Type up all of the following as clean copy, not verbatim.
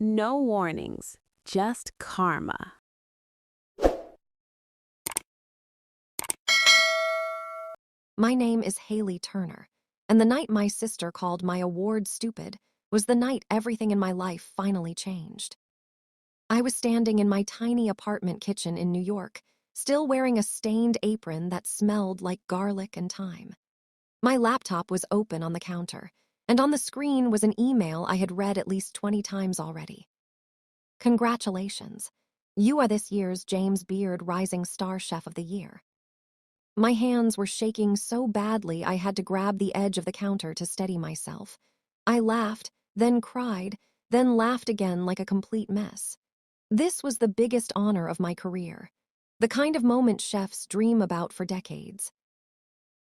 No warnings, just karma. My name is Haley Turner, and the night my sister called my award stupid was the night everything in my life finally changed. I was standing in my tiny apartment kitchen in New York, still wearing a stained apron that smelled like garlic and thyme. My laptop was open on the counter, and on the screen was an email I had read at least 20 times already. Congratulations. You are this year's James Beard Rising Star Chef of the Year. My hands were shaking so badly I had to grab the edge of the counter to steady myself. I laughed, then cried, then laughed again like a complete mess. This was the biggest honor of my career, the kind of moment chefs dream about for decades.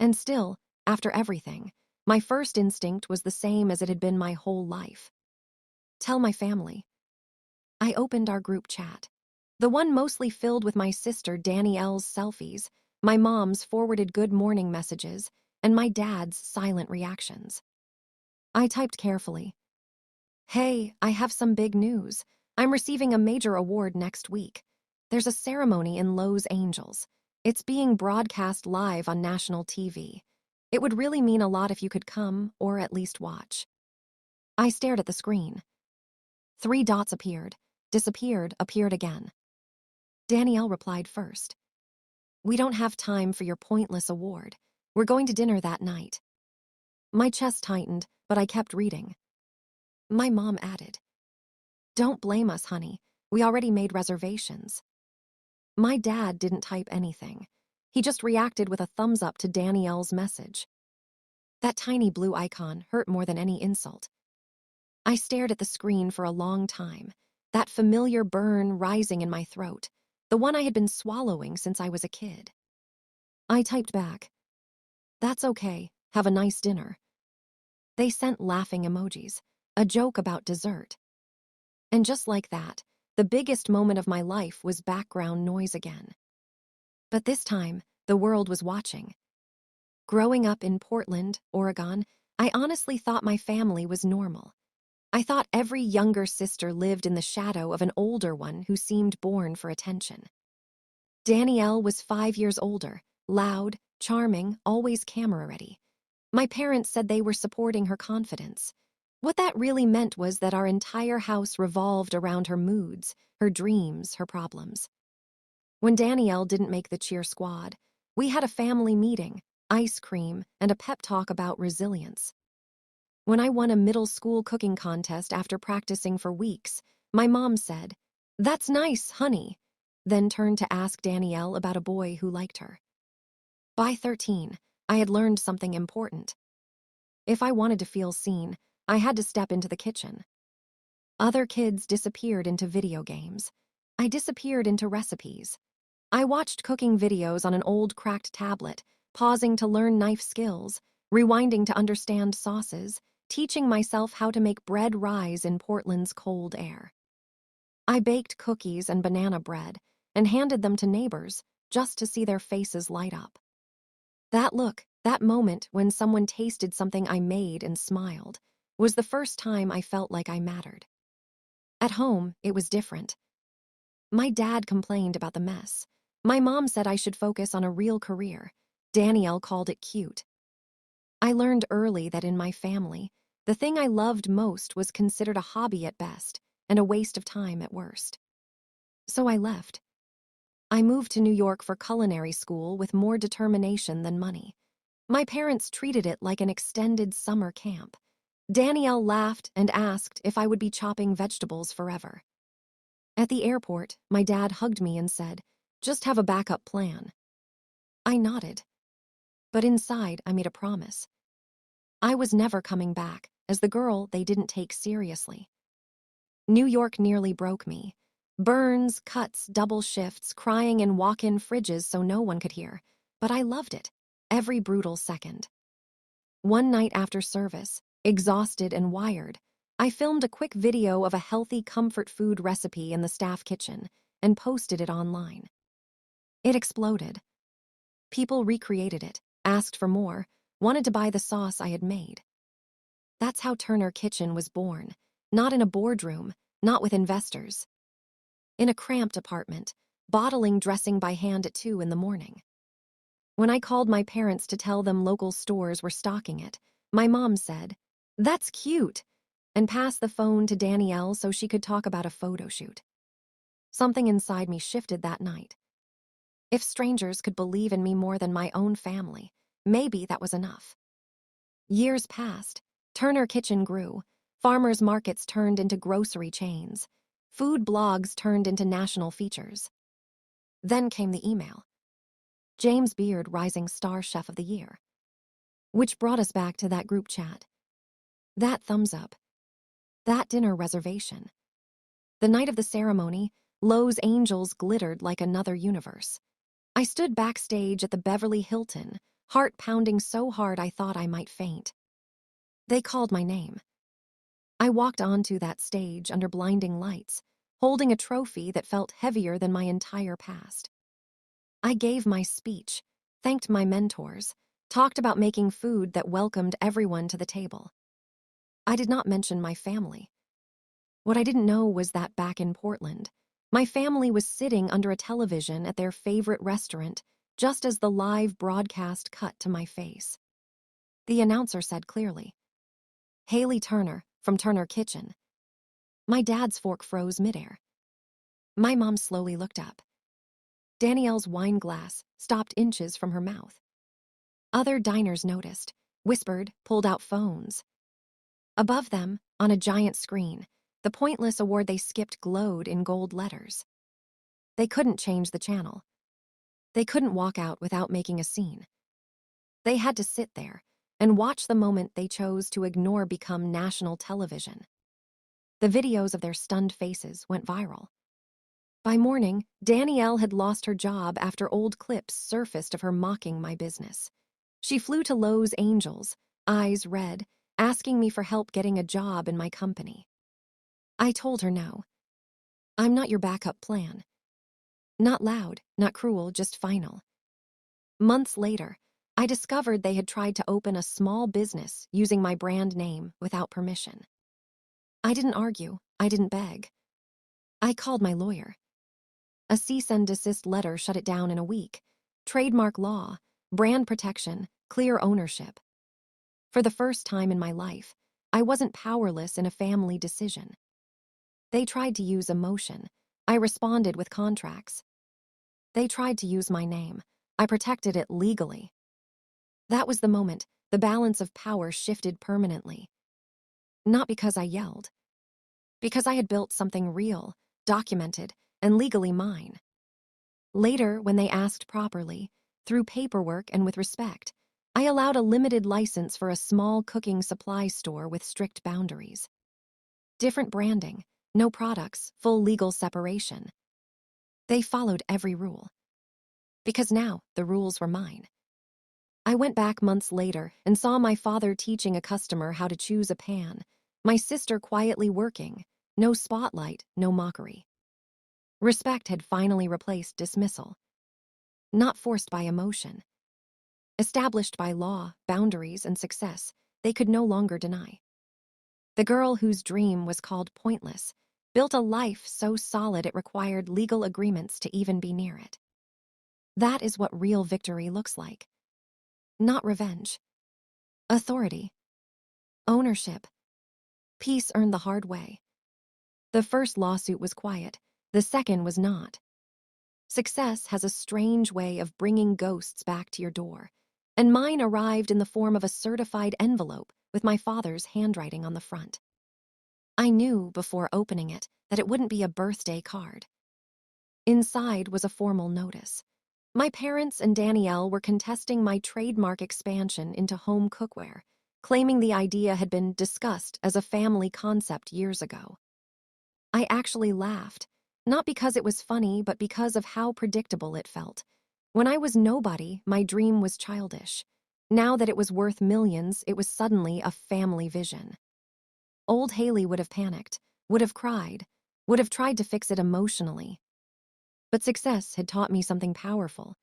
And still, after everything, my first instinct was the same as it had been my whole life. Tell my family. I opened our group chat, the one mostly filled with my sister Danielle's selfies, my mom's forwarded good morning messages, and my dad's silent reactions. I typed carefully. Hey, I have some big news. I'm receiving a major award next week. There's a ceremony in Los Angeles. It's being broadcast live on national TV. It would really mean a lot if you could come, or at least watch. I stared at the screen. 3 dots appeared, disappeared, appeared again. Danielle replied first. We don't have time for your pointless award. We're going to dinner that night. My chest tightened, but I kept reading. My mom added, Don't blame us, honey. We already made reservations. My dad didn't type anything. He just reacted with a thumbs up to Danielle's message. That tiny blue icon hurt more than any insult. I stared at the screen for a long time, that familiar burn rising in my throat, the one I had been swallowing since I was a kid. I typed back, That's okay, have a nice dinner. They sent laughing emojis, a joke about dessert. And just like that, the biggest moment of my life was background noise again. But this time, the world was watching. Growing up in Portland, Oregon, I honestly thought my family was normal. I thought every younger sister lived in the shadow of an older one who seemed born for attention. Danielle was 5 years older, loud, charming, always camera-ready. My parents said they were supporting her confidence. What that really meant was that our entire house revolved around her moods, her dreams, her problems. When Danielle didn't make the cheer squad, we had a family meeting, ice cream, and a pep talk about resilience. When I won a middle school cooking contest after practicing for weeks, my mom said, That's nice, honey, then turned to ask Danielle about a boy who liked her. By 13, I had learned something important. If I wanted to feel seen, I had to step into the kitchen. Other kids disappeared into video games. I disappeared into recipes. I watched cooking videos on an old cracked tablet, pausing to learn knife skills, rewinding to understand sauces, teaching myself how to make bread rise in Portland's cold air. I baked cookies and banana bread and handed them to neighbors just to see their faces light up. That look, that moment when someone tasted something I made and smiled, was the first time I felt like I mattered. At home, it was different. My dad complained about the mess. My mom said I should focus on a real career. Danielle called it cute. I learned early that in my family, the thing I loved most was considered a hobby at best and a waste of time at worst. So I left. I moved to New York for culinary school with more determination than money. My parents treated it like an extended summer camp. Danielle laughed and asked if I would be chopping vegetables forever. At the airport, my dad hugged me and said, Just have a backup plan. I nodded. But inside, I made a promise. I was never coming back as the girl they didn't take seriously. New York nearly broke me. Burns, cuts, double shifts, crying in walk-in fridges so no one could hear. But I loved it, every brutal second. One night after service, exhausted and wired, I filmed a quick video of a healthy comfort food recipe in the staff kitchen and posted it online. It exploded. People recreated it, asked for more, wanted to buy the sauce I had made. That's how Turner Kitchen was born, not in a boardroom, not with investors. In a cramped apartment, bottling dressing by hand at 2 in the morning. When I called my parents to tell them local stores were stocking it, my mom said, "That's cute," and passed the phone to Danielle so she could talk about a photo shoot. Something inside me shifted that night. If strangers could believe in me more than my own family, maybe that was enough. Years passed. Turner Kitchen grew. Farmers markets turned into grocery chains. Food blogs turned into national features. Then came the email. James Beard Rising Star Chef of the Year. Which brought us back to that group chat. That thumbs up. That dinner reservation. The night of the ceremony, Lowe's angels glittered like another universe. I stood backstage at the Beverly Hilton, heart pounding so hard I thought I might faint. They called my name. I walked onto that stage under blinding lights, holding a trophy that felt heavier than my entire past. I gave my speech, thanked my mentors, talked about making food that welcomed everyone to the table. I did not mention my family. What I didn't know was that back in Portland, my family was sitting under a television at their favorite restaurant just as the live broadcast cut to my face. The announcer said clearly, "Haley Turner from Turner Kitchen." My dad's fork froze midair. My mom slowly looked up. Danielle's wine glass stopped inches from her mouth. Other diners noticed, whispered, pulled out phones. Above them, on a giant screen, the pointless award they skipped glowed in gold letters. They couldn't change the channel. They couldn't walk out without making a scene. They had to sit there and watch the moment they chose to ignore become national television. The videos of their stunned faces went viral. By morning, Danielle had lost her job after old clips surfaced of her mocking my business. She flew to Lowe's Angels, eyes red, asking me for help getting a job in my company. I told her no. I'm not your backup plan. Not loud, not cruel, just final. Months later, I discovered they had tried to open a small business using my brand name without permission. I didn't argue, I didn't beg. I called my lawyer. A cease and desist letter shut it down in a week. Trademark law, brand protection, clear ownership. For the first time in my life, I wasn't powerless in a family decision. They tried to use emotion. I responded with contracts. They tried to use my name. I protected it legally. That was the moment the balance of power shifted permanently. Not because I yelled. Because I had built something real, documented, and legally mine. Later, when they asked properly, through paperwork and with respect, I allowed a limited license for a small cooking supply store with strict boundaries. Different branding, no products, full legal separation. They followed every rule. Because now the rules were mine. I went back months later and saw my father teaching a customer how to choose a pan, my sister quietly working, no spotlight, no mockery. Respect had finally replaced dismissal. Not forced by emotion. Established by law, boundaries, and success, they could no longer deny. The girl whose dream was called pointless built a life so solid it required legal agreements to even be near it. That is what real victory looks like. Not revenge. Authority. Ownership. Peace earned the hard way. The first lawsuit was quiet, the second was not. Success has a strange way of bringing ghosts back to your door, and mine arrived in the form of a certified envelope with my father's handwriting on the front. I knew before opening it that it wouldn't be a birthday card. Inside was a formal notice. My parents and Danielle were contesting my trademark expansion into home cookware, claiming the idea had been discussed as a family concept years ago. I actually laughed, not because it was funny, but because of how predictable it felt. When I was nobody, my dream was childish. Now that it was worth millions, it was suddenly a family vision. Old Haley would have panicked, would have cried, would have tried to fix it emotionally. But success had taught me something powerful.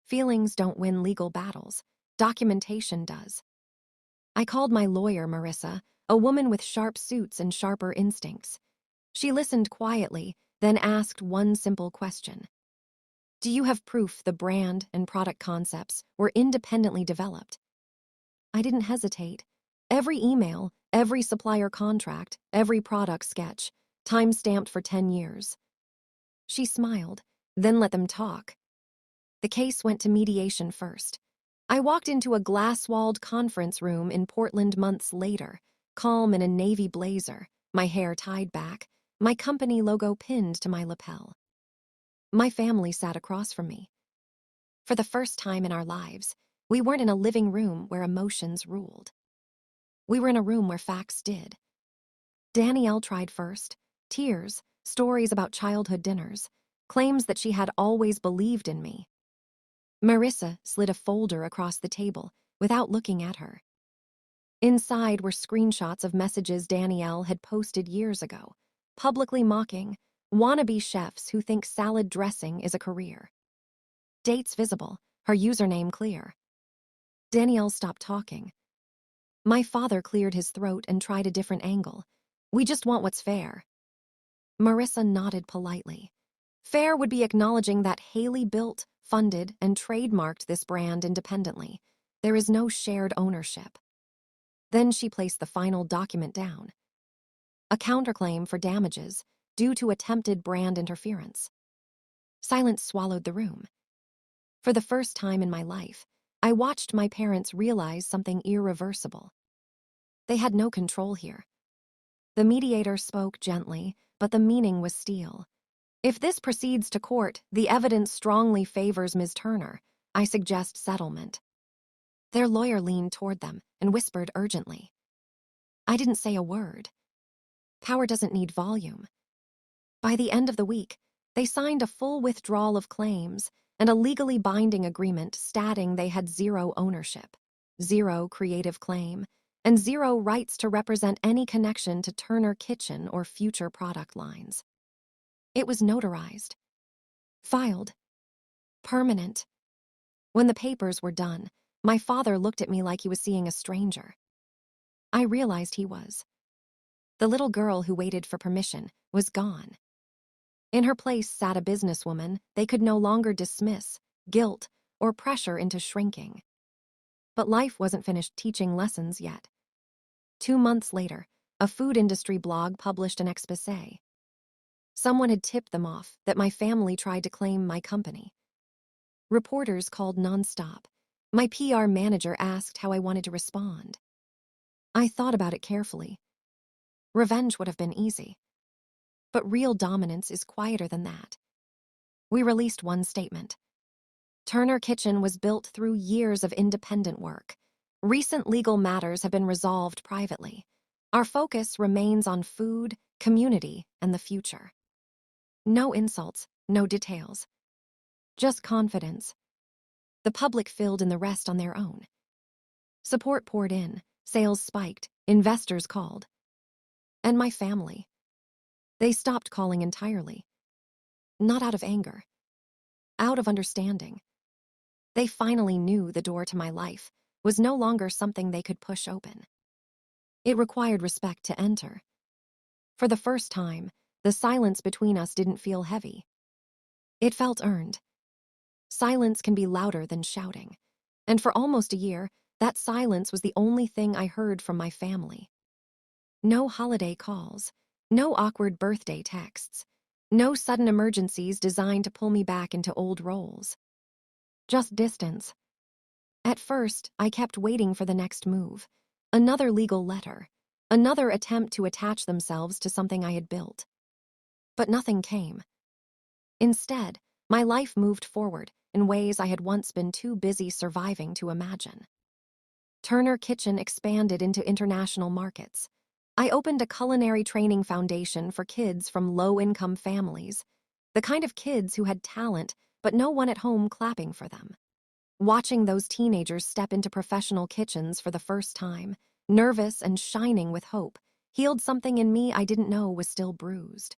Feelings don't win legal battles. Documentation does. I called my lawyer, Marissa, a woman with sharp suits and sharper instincts. She listened quietly, then asked one simple question. Do you have proof the brand and product concepts were independently developed? I didn't hesitate. Every email, every supplier contract, every product sketch, time-stamped for 10 years. She smiled, then let them talk. The case went to mediation first. I walked into a glass-walled conference room in Portland months later, calm in a navy blazer, my hair tied back, my company logo pinned to my lapel. My family sat across from me. For the first time in our lives, we weren't in a living room where emotions ruled. We were in a room where facts did. Danielle tried first. Tears, stories about childhood dinners, claims that she had always believed in me. Marissa slid a folder across the table without looking at her. Inside were screenshots of messages Danielle had posted years ago, publicly mocking wannabe chefs who think salad dressing is a career. Dates visible, her username clear. Danielle stopped talking. My father cleared his throat and tried a different angle. We just want what's fair. Marissa nodded politely. Fair would be acknowledging that Haley built, funded, and trademarked this brand independently. There is no shared ownership. Then she placed the final document down. A counterclaim for damages due to attempted brand interference. Silence swallowed the room. For the first time in my life, I watched my parents realize something irreversible. They had no control here. The mediator spoke gently, but the meaning was steel. If this proceeds to court, the evidence strongly favors Ms. Turner. I suggest settlement. Their lawyer leaned toward them and whispered urgently. I didn't say a word. Power doesn't need volume. By the end of the week, they signed a full withdrawal of claims and a legally binding agreement stating they had zero ownership, zero creative claim, and zero rights to represent any connection to Turner Kitchen or future product lines. It was notarized, filed, permanent. When the papers were done, my father looked at me like he was seeing a stranger. I realized he was. The little girl who waited for permission was gone. In her place sat a businesswoman they could no longer dismiss, guilt, or pressure into shrinking. But life wasn't finished teaching lessons yet. 2 months later, a food industry blog published an exposé. Someone had tipped them off that my family tried to claim my company. Reporters called nonstop. My PR manager asked how I wanted to respond. I thought about it carefully. Revenge would have been easy. But real dominance is quieter than that. We released one statement. Turner Kitchen was built through years of independent work. Recent legal matters have been resolved privately. Our focus remains on food, community, and the future. No insults, no details. Just confidence. The public filled in the rest on their own. Support poured in, sales spiked, investors called. And my family. They stopped calling entirely. Not out of anger. Out of understanding. They finally knew the door to my life was no longer something they could push open. It required respect to enter. For the first time, the silence between us didn't feel heavy. It felt earned. Silence can be louder than shouting. And for almost a year, that silence was the only thing I heard from my family. No holiday calls, no awkward birthday texts, no sudden emergencies designed to pull me back into old roles. Just distance. At first, I kept waiting for the next move, another legal letter, another attempt to attach themselves to something I had built. But nothing came. Instead, my life moved forward in ways I had once been too busy surviving to imagine. Turner Kitchen expanded into international markets. I opened a culinary training foundation for kids from low-income families, the kind of kids who had talent but no one at home clapping for them. Watching those teenagers step into professional kitchens for the first time, nervous and shining with hope, healed something in me I didn't know was still bruised.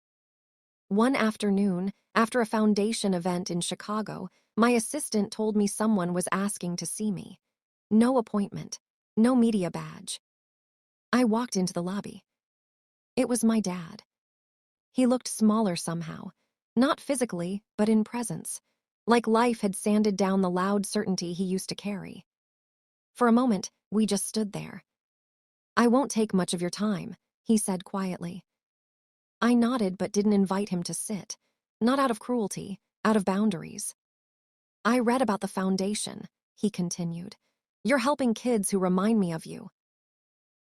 One afternoon, after a foundation event in Chicago, my assistant told me someone was asking to see me. No appointment, no media badge. I walked into the lobby. It was my dad. He looked smaller somehow, not physically, but in presence, like life had sanded down the loud certainty he used to carry. For a moment, we just stood there. "I won't take much of your time," he said quietly. I nodded but didn't invite him to sit, not out of cruelty, out of boundaries. "I read about the foundation," he continued. "You're helping kids who remind me of you."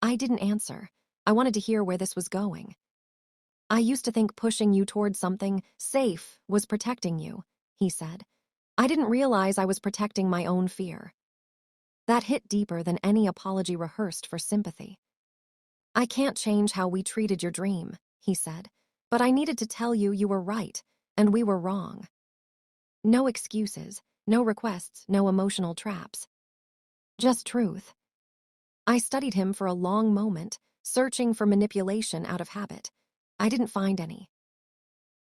I didn't answer. I wanted to hear where this was going. "I used to think pushing you toward something safe was protecting you," he said. "I didn't realize I was protecting my own fear." That hit deeper than any apology rehearsed for sympathy. "I can't change how we treated your dream," he said, "but I needed to tell you you were right, and we were wrong." No excuses, no requests, no emotional traps. Just truth. I studied him for a long moment, searching for manipulation out of habit. I didn't find any.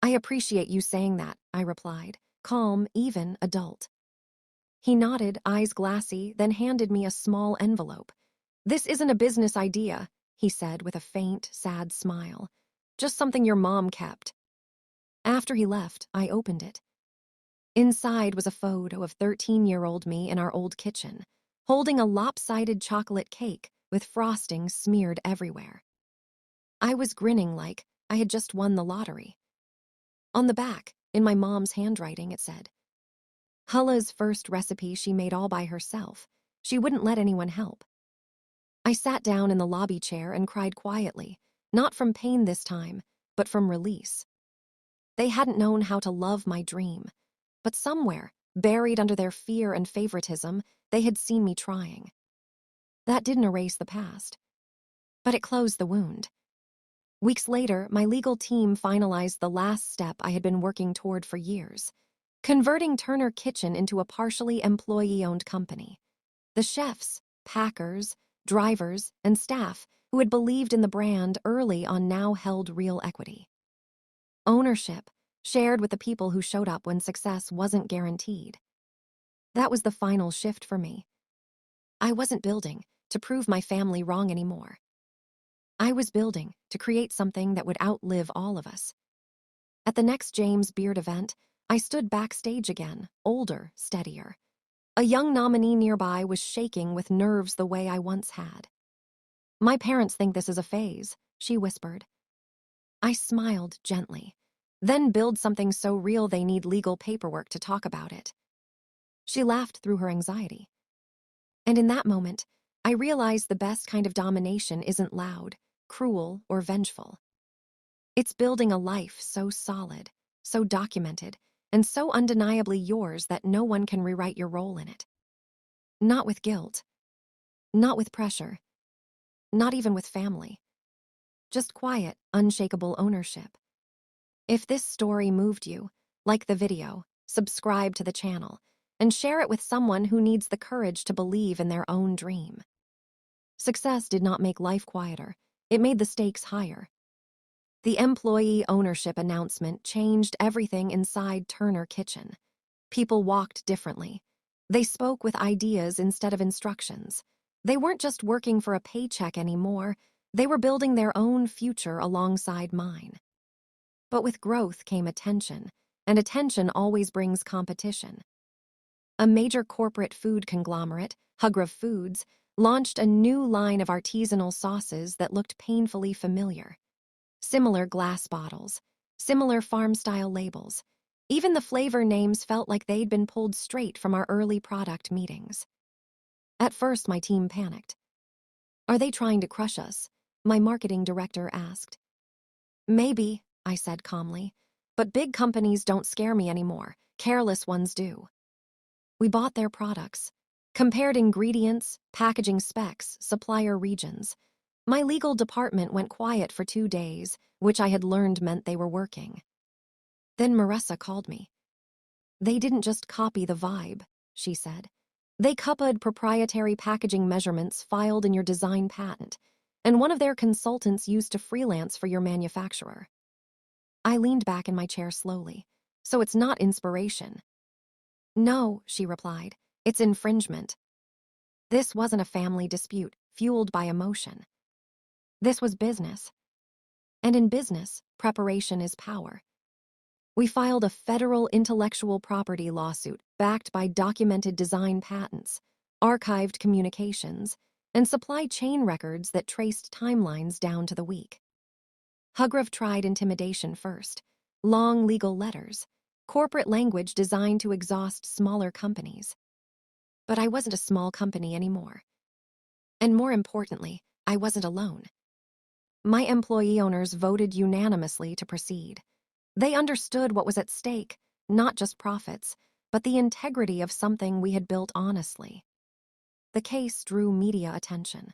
"I appreciate you saying that," I replied, calm, even adult. He nodded, eyes glassy, then handed me a small envelope. "This isn't a business idea," he said with a faint, sad smile. "Just something your mom kept." After he left, I opened it. Inside was a photo of 13-year-old me in our old kitchen, holding a lopsided chocolate cake with frosting smeared everywhere. I was grinning like I had just won the lottery. On the back, in my mom's handwriting, it said, "Hulla's first recipe she made all by herself. She wouldn't let anyone help." I sat down in the lobby chair and cried quietly, not from pain this time, but from release. They hadn't known how to love my dream, but somewhere, buried under their fear and favoritism, they had seen me trying. That didn't erase the past, but it closed the wound. Weeks later, my legal team finalized the last step I had been working toward for years, converting Turner Kitchen into a partially employee-owned company. The chefs, packers, drivers, and staff who had believed in the brand early on now held real equity. Ownership, shared with the people who showed up when success wasn't guaranteed. That was the final shift for me. I wasn't building to prove my family wrong anymore. I was building to create something that would outlive all of us. At the next James Beard event, I stood backstage again, older, steadier. A young nominee nearby was shaking with nerves the way I once had. "My parents think this is a phase," she whispered. I smiled gently. "Then build something so real they need legal paperwork to talk about it." She laughed through her anxiety. And in that moment, I realized the best kind of domination isn't loud, cruel, or vengeful. It's building a life so solid, so documented, and so undeniably yours that no one can rewrite your role in it. Not with guilt. Not with pressure. Not even with family. Just quiet, unshakable ownership. If this story moved you, like the video, subscribe to the channel, and share it with someone who needs the courage to believe in their own dream. Success did not make life quieter. It made the stakes higher. The employee ownership announcement changed everything inside Turner Kitchen. People walked differently. They spoke with ideas instead of instructions. They weren't just working for a paycheck anymore. They were building their own future alongside mine. But with growth came attention, and attention always brings competition. A major corporate food conglomerate, Hugrove Foods, launched a new line of artisanal sauces that looked painfully familiar. Similar glass bottles, similar farm-style labels. Even the flavor names felt like they'd been pulled straight from our early product meetings. At first, my team panicked. "Are they trying to crush us?" my marketing director asked. "Maybe," I said calmly, "but big companies don't scare me anymore. Careless ones do." We bought their products, compared ingredients, packaging specs, supplier regions. My legal department went quiet for 2 days, which I had learned meant they were working. Then Marissa called me. "They didn't just copy the vibe," she said. "They copied proprietary packaging measurements filed in your design patent, and one of their consultants used to freelance for your manufacturer." I leaned back in my chair slowly. "So it's not inspiration?" "No," she replied. "It's infringement." This wasn't a family dispute fueled by emotion. This was business. And in business, preparation is power. We filed a federal intellectual property lawsuit backed by documented design patents, archived communications, and supply chain records that traced timelines down to the week. Hugrove tried intimidation first, long legal letters, corporate language designed to exhaust smaller companies. But I wasn't a small company anymore. And more importantly, I wasn't alone. My employee owners voted unanimously to proceed. They understood what was at stake, not just profits, but the integrity of something we had built honestly. The case drew media attention.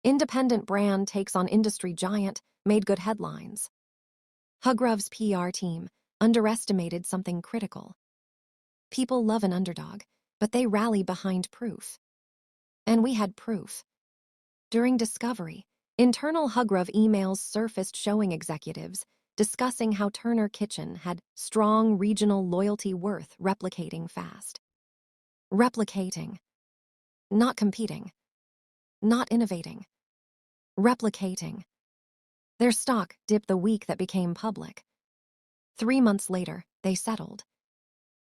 Independent brand takes on industry giant made good headlines. Hugrove's PR team underestimated something critical. People love an underdog, but they rally behind proof. And we had proof. During discovery, internal Hugrove emails surfaced showing executives discussing how Turner Kitchen had strong regional loyalty worth replicating fast. Replicating. Not competing. Not innovating. Replicating. Their stock dipped the week that became public. 3 months later, they settled.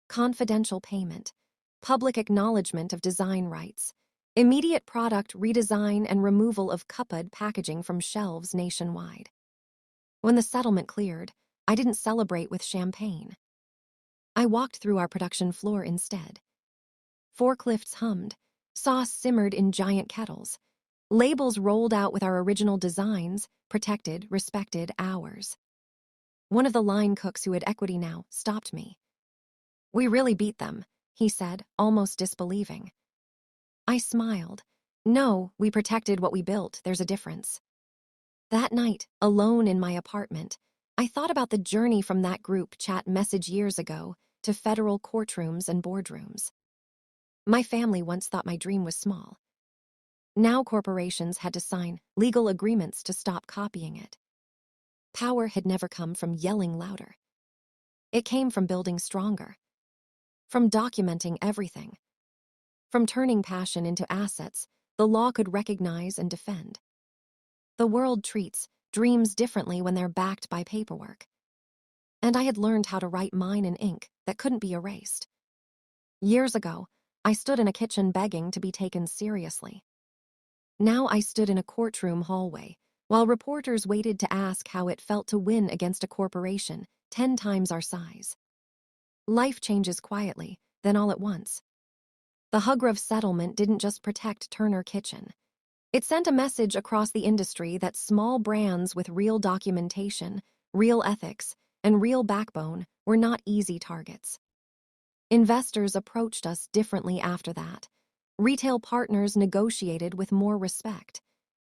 Confidential payment, public acknowledgement of design rights, immediate product redesign and removal of cupboard packaging from shelves nationwide. When the settlement cleared, I didn't celebrate with champagne. I walked through our production floor instead. Forklifts hummed, sauce simmered in giant kettles, labels rolled out with our original designs, protected, respected ours. One of the line cooks who had equity now stopped me. "We really beat them," he said, almost disbelieving. I smiled. "No, we protected what we built, there's a difference." That night, alone in my apartment, I thought about the journey from that group chat message years ago to federal courtrooms and boardrooms. My family once thought my dream was small. Now corporations had to sign legal agreements to stop copying it. Power had never come from yelling louder. It came from building stronger, from documenting everything, from turning passion into assets the law could recognize and defend. The world treats dreams differently when they're backed by paperwork. And I had learned how to write mine in ink that couldn't be erased. Years ago, I stood in a kitchen begging to be taken seriously. Now I stood in a courtroom hallway while reporters waited to ask how it felt to win against a corporation 10 times our size. Life changes quietly, then all at once. The Hugrove settlement didn't just protect Turner Kitchen. It sent a message across the industry that small brands with real documentation, real ethics, and real backbone were not easy targets. Investors approached us differently after that. Retail partners negotiated with more respect.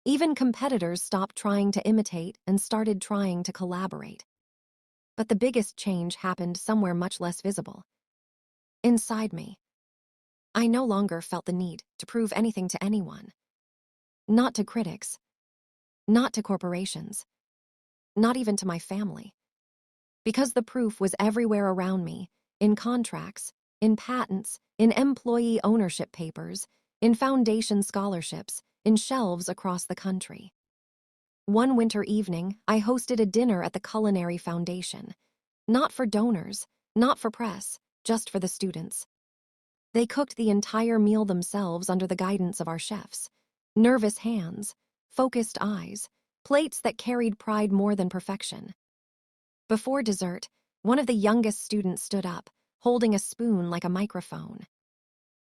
Even competitors stopped trying to imitate and started trying to collaborate. But the biggest change happened somewhere much less visible. Inside me. I no longer felt the need to prove anything to anyone. Not to critics. Not to corporations. Not even to my family. Because the proof was everywhere around me, in contracts, in patents, in employee ownership papers, in foundation scholarships, in shelves across the country. One winter evening, I hosted a dinner at the Culinary Foundation. Not for donors, not for press, just for the students. They cooked the entire meal themselves under the guidance of our chefs. Nervous hands, focused eyes, plates that carried pride more than perfection. Before dessert, one of the youngest students stood up, holding a spoon like a microphone.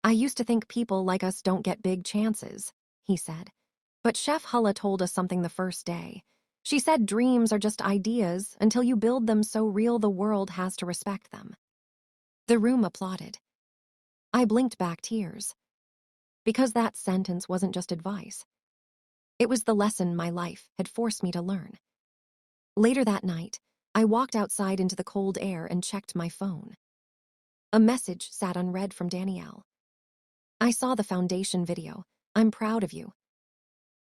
"I used to think people like us don't get big chances," he said. "But Chef Hulla told us something the first day. She said dreams are just ideas until you build them so real the world has to respect them." The room applauded. I blinked back tears. Because that sentence wasn't just advice. It was the lesson my life had forced me to learn. Later that night, I walked outside into the cold air and checked my phone. A message sat unread from Danielle. "I saw the foundation video. I'm proud of you."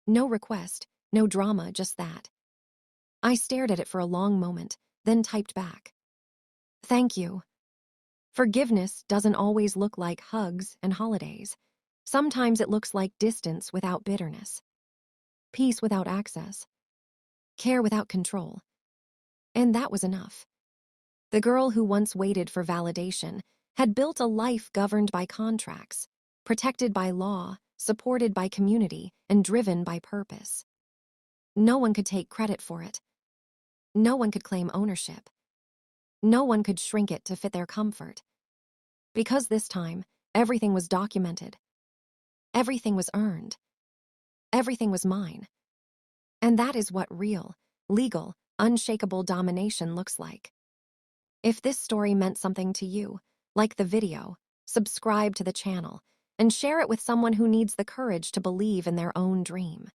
No request, no drama, just that. I stared at it for a long moment, then typed back. "Thank you." Forgiveness doesn't always look like hugs and holidays. Sometimes it looks like distance without bitterness. Peace without access. Care without control. And that was enough. The girl who once waited for validation had built a life governed by contracts, protected by law, supported by community, and driven by purpose. No one could take credit for it. No one could claim ownership. No one could shrink it to fit their comfort. Because this time, everything was documented. Everything was earned. Everything was mine. And that is what real, legal, unshakable domination looks like. If this story meant something to you, like the video, subscribe to the channel, and share it with someone who needs the courage to believe in their own dream.